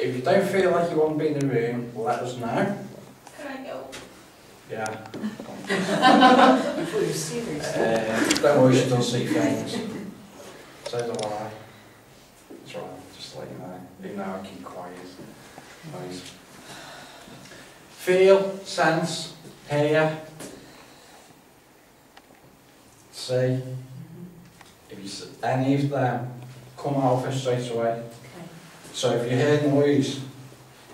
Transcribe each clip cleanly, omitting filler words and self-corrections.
If you don't feel like you want to be in the room, let us know. Can I go? Yeah. I thought you were serious. Don't worry, she does see things. So do I. That's right, just to let you know. Even though I keep quiet. Nice. Feel, sense, hear, see. If you see any of them, come out of it straight away. Okay. So if you hear noise,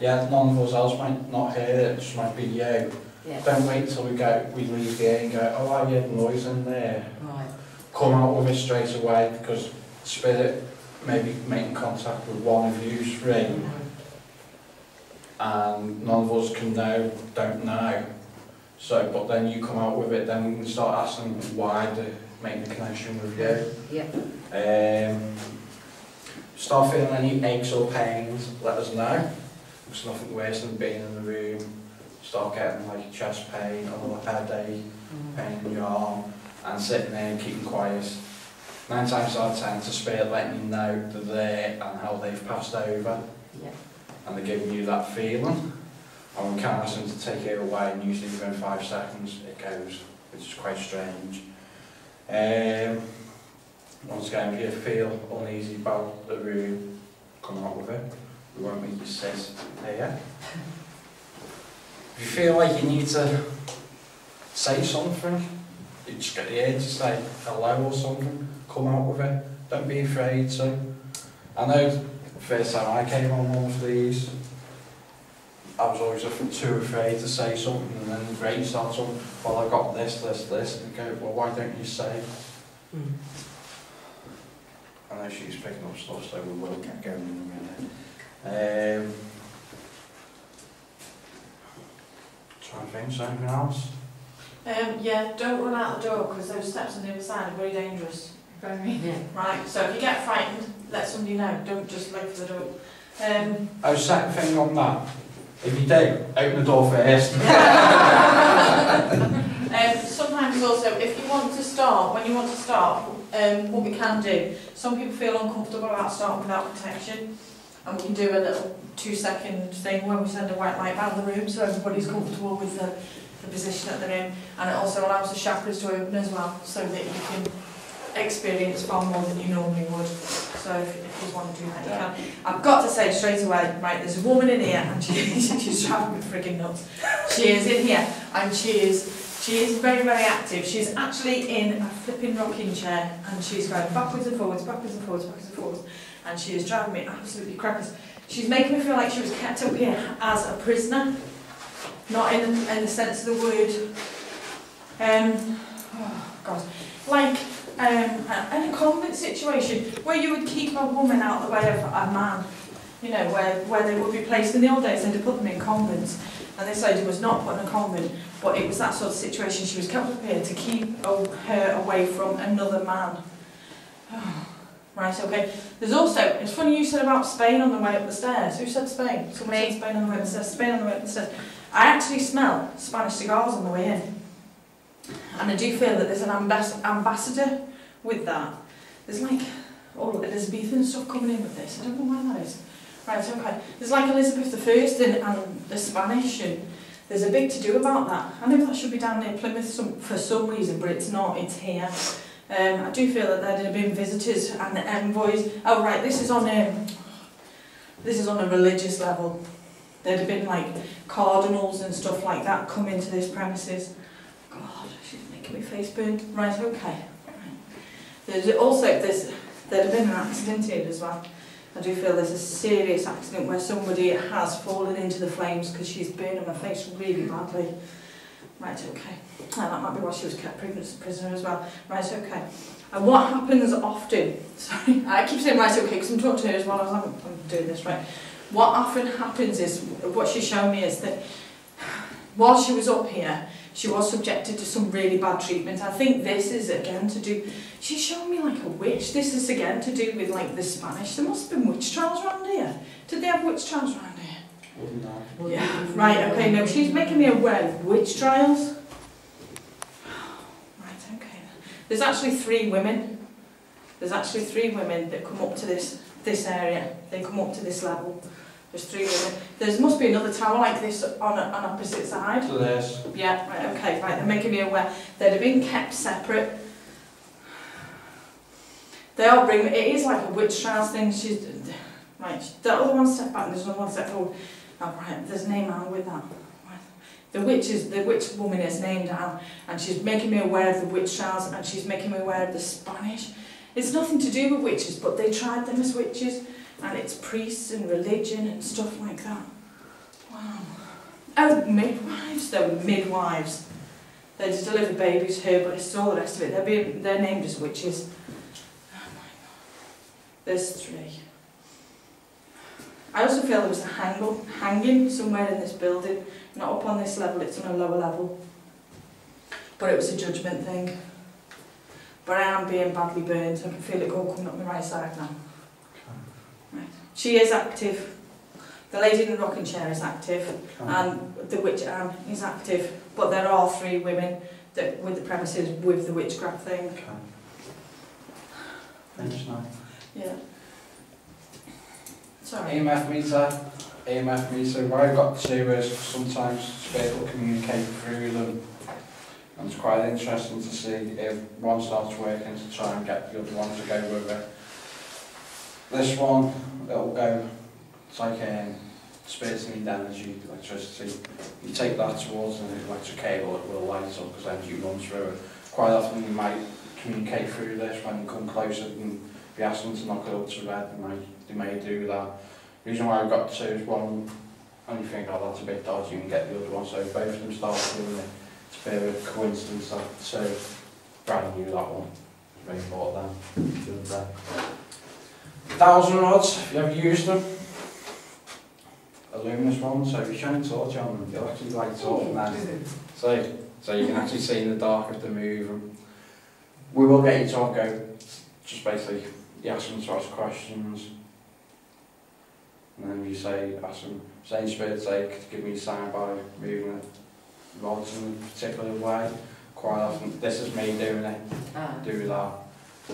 yeah, none of us else might not hear it, it just might be you. Yeah. Don't wait till we leave here and go, oh, I heard noise in there. Right. Come out with it straight away, because spirit may be making contact with one of you three, and none of us can know, don't know. So, but then you come out with it, then we can start asking why they make the connection with you. Yeah. Start feeling any aches or pains, let us know. There's nothing worse than being in the room, start getting like a chest pain or a headache, pain in your arm, and sitting there and keeping quiet. 9 times out of 10, it's a spirit letting you know they're there and how they've passed over. Yeah. And they're giving you that feeling. And we can't ask them to take it away, and usually within 5 seconds it goes, which is quite strange. Once again, if you feel uneasy about the room, come out with it. We won't make you sit here. If you feel like you need to say something, you just get the urge to say hello or something, come out with it. Don't be afraid to. I know the first time I came on one of these, I was always too afraid to say something, and then the brain starts on, well, I got this, and you go, well, why don't you say? I know she's picking up stuff, so we will get going in a minute. Trying to think, is there anything else? Yeah, don't run out the door, because those steps on the other side are very dangerous. Yeah. Right, so if you get frightened, let somebody know. Don't just look for the door. Oh, second thing on that. If you do, open the door first. Sometimes also, if you want to start, when you want to start, what we can do, some people feel uncomfortable about starting without protection, and we can do a little 2-second thing where we send a white light around the room so everybody's comfortable with the position that they're in, and it also allows the chakras to open as well, so that you can experience far more than you normally would. So if you want to do that, you can. I've got to say straight away, right, there's a woman in here, and she's driving me frigging nuts. She is in here, and she is very, very active. She's actually in a flipping rocking chair, and she's going backwards and forwards, backwards and forwards, backwards and forwards, and she is driving me absolutely crackers. She's making me feel like she was kept up here as a prisoner, not in the sense of the word. Oh God, like in a convent situation where you would keep a woman out of the way of a man, you know, where they would be placed in the old days. They'd put them in convents, and this lady was not put in a convent, but it was that sort of situation. She was kept up here to keep her away from another man. Right, okay. There's also, it's funny you said about Spain on the way up the stairs. Who said Spain? Someone said Spain on the way up the stairs. Spain on the way up the stairs. I actually smell Spanish cigars on the way in. And I do feel that there's an ambassador with that. There's like all Elizabethan stuff coming in with this. I don't know why that is. Right, okay. There's like Elizabeth I and the Spanish, and there's a big to-do about that. I know that should be down near Plymouth for some reason, but it's not, it's here. I do feel that there'd have been visitors and envoys. Oh right, this is on a religious level. There'd have been like cardinals and stuff like that come into this premises. God, she's making me face burn. Right, okay. There'd have been an accident here as well. I do feel there's a serious accident where somebody has fallen into the flames because she's burning her face really badly. Right, okay. And that might be why she was kept prisoner as well. Right, okay. And what happens often, sorry, I keep saying right, okay, because I'm talking to her as well as I'm doing this, right. What often happens is, what she's shown me is that while she was up here, she was subjected to some really bad treatment. I think this is again to do, she's showing me like a witch. This is again to do with like the Spanish. There must have been witch trials around here. Did they have witch trials around here? Wouldn't know. Yeah, right, okay, no, she's making me aware of witch trials. Right, okay. There's actually 3 women. There's actually 3 women that come up to this area. They come up to this level. There's 3 women. There must be another tower like this on an opposite side. So there's... Yeah, right, okay, right, they're making me aware. They'd have been kept separate. They are bringing, it is like a witch trials thing. She's, right, the other one step back and there's another one step forward. Oh, right, there's a name Anne with that. The witch woman is named Anne, and she's making me aware of the witch trials, and she's making me aware of the Spanish. It's nothing to do with witches, but they tried them as witches, and it's priests and religion and stuff like that. Wow. Oh, midwives, they were midwives. They just deliver babies, herbalists, all the rest of it. They're named as witches. Oh my God. There's 3. I also feel there was a hanging somewhere in this building, not up on this level, it's on a lower level. But it was a judgment thing. But I am being badly burned, I can feel it all coming up my right side now. Right. She is active. The lady in the rocking chair is active, and the witch Anne is active. But there are 3 women that with the premises with the witchcraft thing. Thanks, now. Yeah. Sorry. EMF meter, what I've got to do is sometimes spirit will communicate through them, and it's quite interesting to see if one starts working to try and get the other one to go with it. This one, it'll go, it's like spirits need energy, electricity. You take that towards an electric cable, it will light up because energy runs through it. Quite often you might communicate through this when you come closer and be asking them to knock it up to red, they may do that. The reason why I've got 2 is one, and you think, oh, that's a bit dodgy, you can get the other one, so both of them start doing it. It's a bit of a coincidence that 2, brand new, that one. Very bought them. 1,000 rods, have you ever used them? A luminous one, so if you shine a torch on them, you'll actually light up and then, so you can actually see in the dark if they're moving. We will get you to go, just basically, you ask them to ask questions, and then you say, ask them, say spirit, say, give me a sign by moving the rods in a particular way. Quite often, this is me doing it, do that.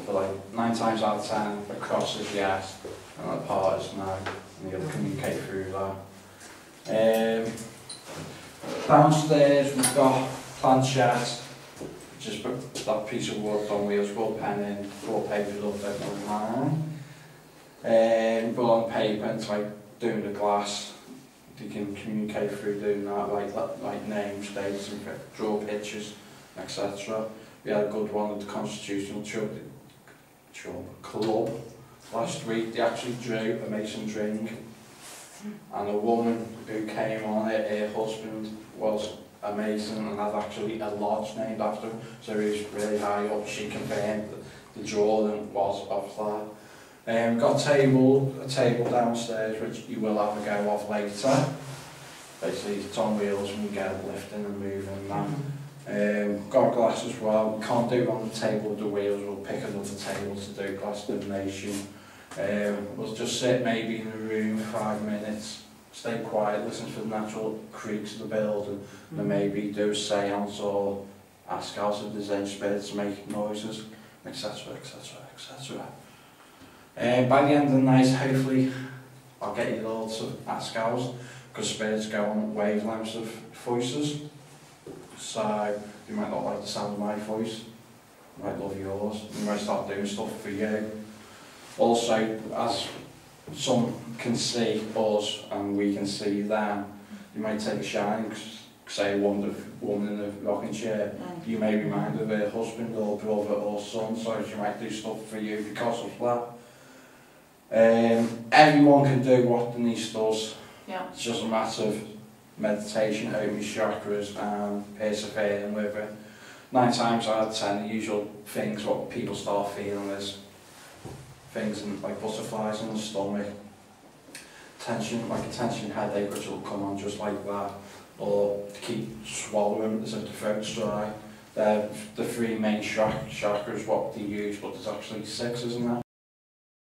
But like 9 times out of 10, the cross is yes, and the part is no, and you'll communicate through that. Downstairs, we've got planchette, which is that piece of wood on wheels, wood pen in, 4 pages up there online. But on paper, it's like doing the glass. You can communicate through doing that, like names, dates, and draw pictures, etc. We had a good one at the Constitutional Club last week. They actually drew a mason drink, and a woman who came on it, her husband was a mason and had actually a lodge named after him, so he was really high up. She confirmed that the drawing was of that. We've got a table downstairs which you will have a go of later. Basically it's on wheels and you get it lifting and moving that. Got a glass as well. We can't do it on the table with the wheels, we'll pick another table to do glass divination. We'll just sit maybe in a room for 5 minutes, stay quiet, listen to the natural creaks of the building, and maybe do a seance or ask out if there's any spirits to make noises, etc, etc, etc. By the end of the night, hopefully, I'll get you all to ask out, because spirits go on wavelengths of voices. So, you might not like the sound of my voice, you might love yours, you might start doing stuff for you. Also, as some can see us and we can see them, you might take a shine, say a woman in a rocking chair, you may be reminded of her husband or brother or son, so she might do stuff for you because of that. Everyone can do what Denise does. Yeah. It's just a matter of meditation, opening chakras and persevering with it. 9 times out of 10, the usual things what people start feeling is things like butterflies in the stomach, tension, like a tension headache which will come on just like that, or to keep swallowing as if the throat's dry. They're the 3 main chakras what they use, but there's actually 6, isn't there?